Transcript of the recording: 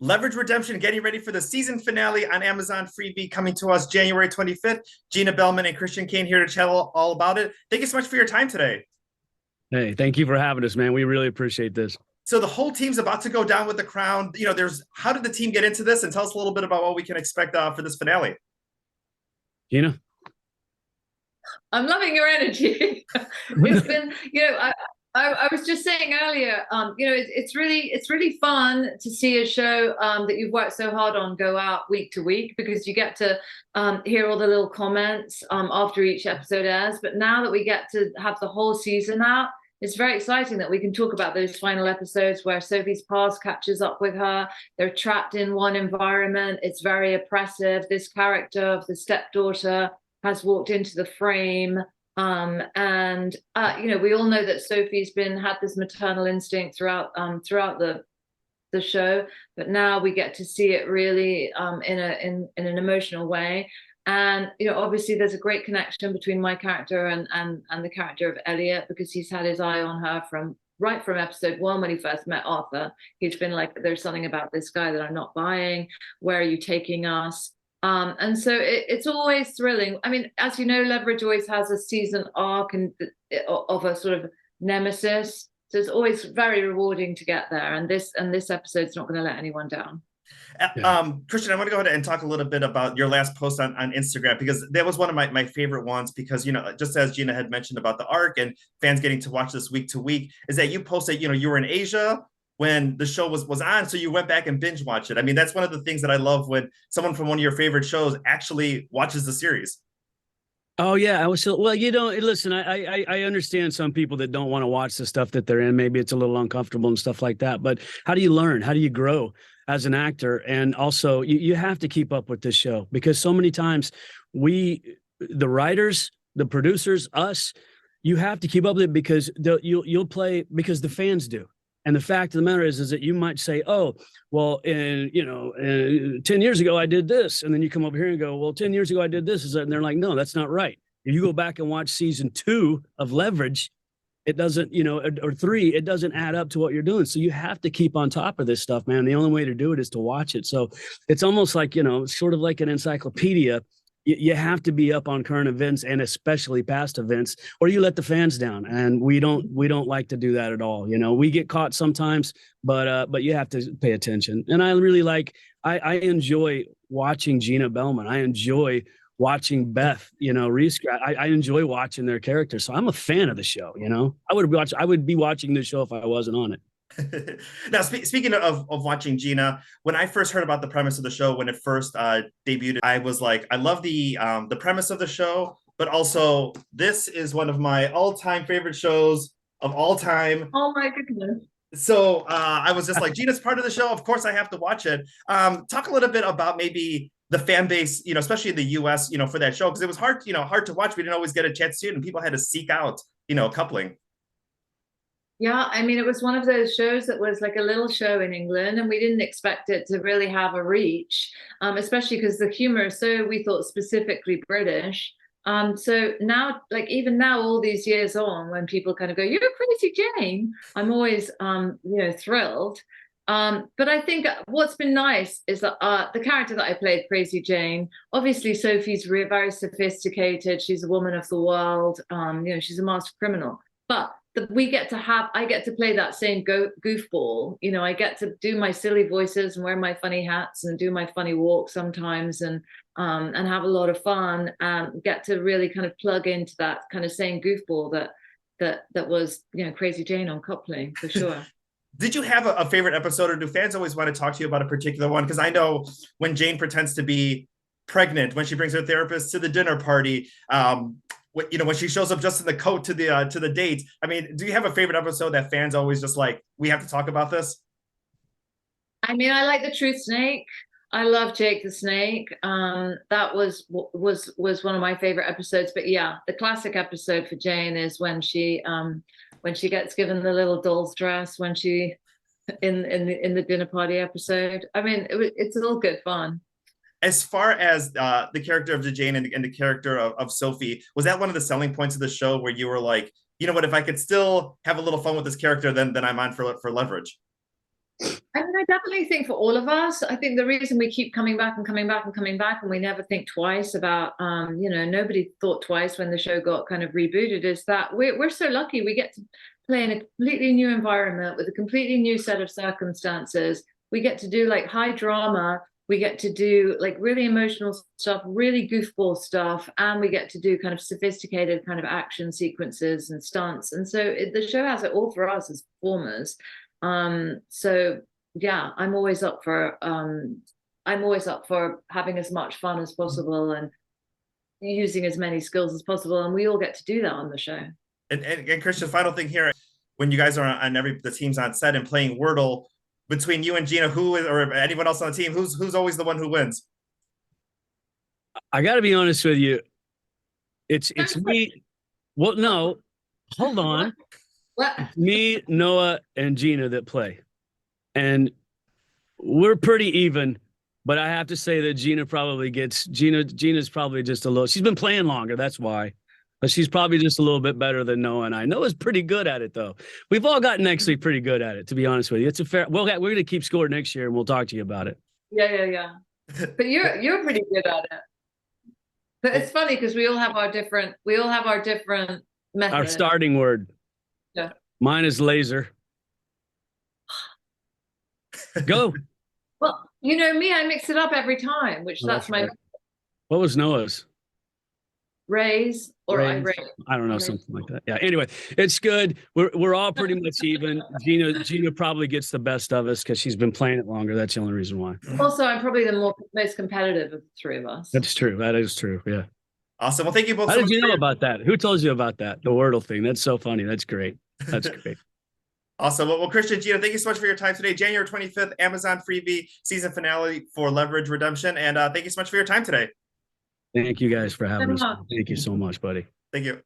Leverage Redemption getting ready for the season finale on Amazon Freebie coming to us January 25th. Gina Bellman and Christian Kane here to chat all about it. Thank you so much for your time today. Hey, thank you for having us, man. We really appreciate this. So the whole team's about to go down with the crown. How did the team get into this? And tell us a little bit about what we can expect for this finale. Gina? I'm loving your energy. It's been, I was just saying earlier, it's really fun to see a show that you've worked so hard on go out week to week, because you get to hear all the little comments after each episode airs. But now that we get to have the whole season out, it's very exciting that we can talk about those final episodes where Sophie's past catches up with her. They're trapped in one environment. It's very oppressive. This character of the stepdaughter has walked into the frame. We all know that Sophie's had this maternal instinct throughout the show, but now we get to see it really in an emotional way. And obviously there's a great connection between my character and the character of Elliot, because he's had his eye on her right from episode 1 when he first met Arthur. He's been like, there's something about this guy that I'm not buying. Where are you taking us? And so it's always thrilling. I mean, as you know, Leverage always has a season arc of a sort of nemesis. So it's always very rewarding to get there. And this episode's not going to let anyone down. Christian, I want to go ahead and talk a little bit about your last post on Instagram, because that was one of my favorite ones, because, just as Gina had mentioned about the arc and fans getting to watch this week to week, is that you posted, you were in Asia when the show was on, so you went back and binge watched it. I mean, that's one of the things that I love when someone from one of your favorite shows actually watches the series. Oh yeah, listen, I understand some people that don't want to watch the stuff that they're in. Maybe it's a little uncomfortable and stuff like that. But how do you learn? How do you grow as an actor? And also, you have to keep up with this show, because so many times the writers, the producers, us, you have to keep up with it, because you'll play because the fans do. And the fact of the matter is that you might say, oh, well, 10 years ago, I did this. And then you come over here and go, well, 10 years ago, I did this. And they're like, no, that's not right. If you go back and watch season 2 of Leverage, it doesn't, or 3, it doesn't add up to what you're doing. So you have to keep on top of this stuff, man. The only way to do it is to watch it. So it's almost like, sort of like an encyclopedia. You have to be up on current events, and especially past events, or you let the fans down. And we don't like to do that at all. We get caught sometimes, but you have to pay attention. And I really I enjoy watching Gina Bellman. I enjoy watching Beth, Reese. I enjoy watching their characters. So I'm a fan of the show. I would be watching this show if I wasn't on it. Now, speaking of watching Gina, when I first heard about the premise of the show, when it first debuted, I was like, I love the premise of the show, but also this is one of my all-time favorite shows of all time. Oh my goodness. So I was just like, Gina's part of the show. Of course I have to watch it. Talk a little bit about maybe the fan base, especially in the US, for that show, because it was hard to watch. We didn't always get a chance to, and people had to seek out, coupling. Yeah, I mean, it was one of those shows that was like a little show in England, and we didn't expect it to really have a reach, especially because the humor is so, we thought, specifically British. So now, even now, all these years on, when people kind of go, "You're Crazy Jane," I'm always, thrilled. But I think what's been nice is that the character that I played, Crazy Jane, obviously Sophie's very sophisticated. She's a woman of the world. She's a master criminal, but I get to play that same goofball. I get to do my silly voices and wear my funny hats and do my funny walks sometimes, and have a lot of fun, and get to really kind of plug into that kind of same goofball that was Crazy Jane on Coupling, for sure. Did you have a favorite episode, or do fans always want to talk to you about a particular one? Because I know when Jane pretends to be pregnant, when she brings her therapist to the dinner party, when she shows up just in the coat to the date. I mean, do you have a favorite episode that fans always just like, we have to talk about this? I mean, I like the Truth Snake. I love Jake the Snake. That was one of my favorite episodes. But yeah, the classic episode for Jane is when she gets given the little doll's dress when she in the dinner party episode. I mean, it's all good fun. As far as the character of Jane and the character of Sophie, was that one of the selling points of the show where you were like, you know what, if I could still have a little fun with this character, then I'm on for Leverage? I mean, I definitely think for all of us, I think the reason we keep coming back and coming back and coming back, and we never think twice about, nobody thought twice when the show got kind of rebooted, is that we're so lucky we get to play in a completely new environment with a completely new set of circumstances. We get to do like high drama. We get to do like really emotional stuff, really goofball stuff, and we get to do kind of sophisticated kind of action sequences and stunts. And so the show has it all for us as performers. So yeah, I'm always up for having as much fun as possible and using as many skills as possible, and we all get to do that on the show. And Christian, final thing here, when you guys are on the teams on set and playing Wordle, between you and Gina, or anyone else on the team, who's always the one who wins? I got to be honest with you, it's me. Well, no, hold on. What? It's me, Noah, and Gina that play, and we're pretty even. But I have to say that Gina's probably just a little. She's been playing longer, that's why. But she's probably just a little bit better than Noah and I. Noah's pretty good at it, though. We've all gotten actually pretty good at it, to be honest with you. It's a fair. Well, we're going to keep score next year, and we'll talk to you about it. Yeah. But you're pretty good at it. But it's funny because we all have our different methods. Our starting word. Yeah. Mine is laser. Go. Well, you know me, I mix it up every time, that's my. Right. What was Noah's? Raise or I raise. I don't know, something like that. Yeah. Anyway, it's good. We're all pretty much even. Gina probably gets the best of us because she's been playing it longer. That's the only reason why. Also, I'm probably the most competitive of the three of us. That's true. That is true. Yeah. Awesome. Well, thank you both. How did you know about that? Who told you about that? The Wordle thing. That's so funny. That's great. That's great. Awesome. Well, Christian, Gina, thank you so much for your time today. January 25th, Amazon freebie season finale for Leverage Redemption. And thank you so much for your time today. Thank you guys for having us. Thank you so much, buddy. Thank you.